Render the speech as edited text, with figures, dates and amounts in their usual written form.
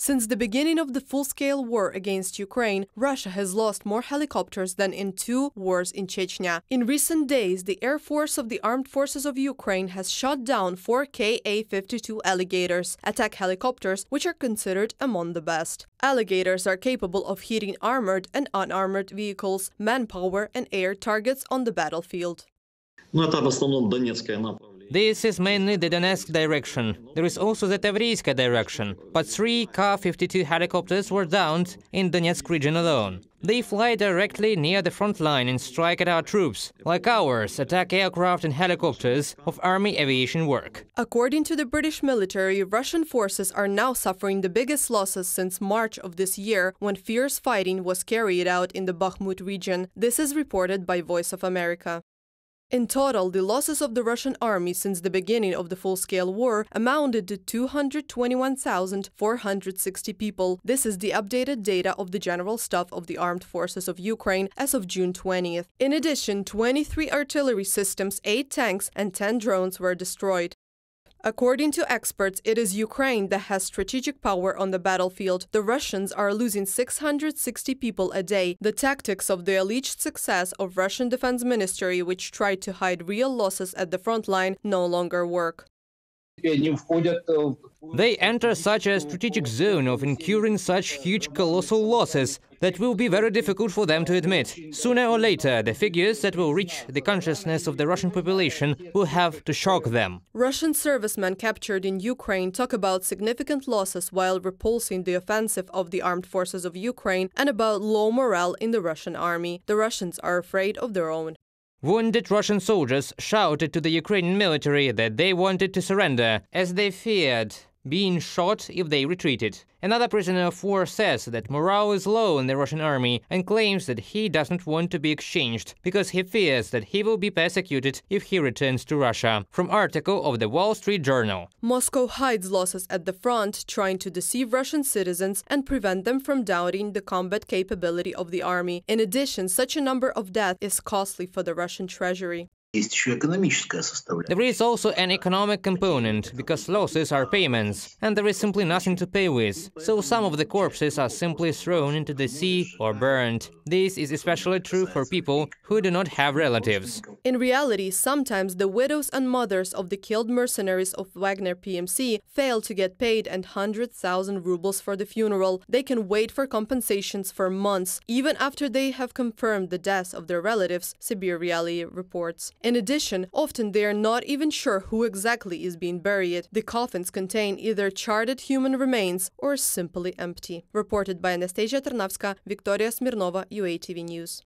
Since the beginning of the full-scale war against Ukraine, Russia has lost more helicopters than in 2 wars in Chechnya. In recent days, the Air Force of the Armed Forces of Ukraine has shot down 4 Ka-52 Alligators, attack helicopters which are considered among the best. Alligators are capable of hitting armored and unarmored vehicles, manpower and air targets on the battlefield. This is mainly the Donetsk direction. There is also the Zaporizhzhia direction, but 3 Ka-52 helicopters were downed in Donetsk region alone. They fly directly near the front line and strike at our troops, like ours attack aircraft and helicopters of army aviation work. According to the British military, Russian forces are now suffering the biggest losses since March of this year, when fierce fighting was carried out in the Bakhmut region. This is reported by Voice of America. In total, the losses of the Russian army since the beginning of the full-scale war amounted to 221,460 people. This is the updated data of the General Staff of the Armed Forces of Ukraine as of June 20th. In addition, 23 artillery systems, 8 tanks and 10 drones were destroyed. According to experts, it is Ukraine that has strategic power on the battlefield. The Russians are losing 660 people a day. The tactics of the alleged success of Russian Defense Ministry, which tried to hide real losses at the front line, no longer work. They enter such a strategic zone of incurring such huge colossal losses that will be very difficult for them to admit. Sooner or later, the figures that will reach the consciousness of the Russian population will have to shock them. Russian servicemen captured in Ukraine talk about significant losses while repulsing the offensive of the armed forces of Ukraine and about low morale in the Russian army. The Russians are afraid of their own. Wounded Russian soldiers shouted to the Ukrainian military that they wanted to surrender, as they feared being shot if they retreated. Another prisoner of war says that morale is low in the Russian army and claims that he doesn't want to be exchanged because he fears that he will be persecuted if he returns to Russia. From article of the Wall Street Journal. Moscow hides losses at the front, trying to deceive Russian citizens and prevent them from doubting the combat capability of the army. In addition, such a number of deaths is costly for the Russian treasury. There is also an economic component, because losses are payments, and there is simply nothing to pay with. So some of the corpses are simply thrown into the sea or burned. This is especially true for people who do not have relatives. In reality, sometimes the widows and mothers of the killed mercenaries of Wagner PMC fail to get paid and 100,000 rubles for the funeral. They can wait for compensations for months, even after they have confirmed the deaths of their relatives, Sibir Reality reports. In addition, often they are not even sure who exactly is being buried. The coffins contain either charred human remains or simply empty. Reported by Anastasia Tarnavska, Victoria Smirnova, UATV News.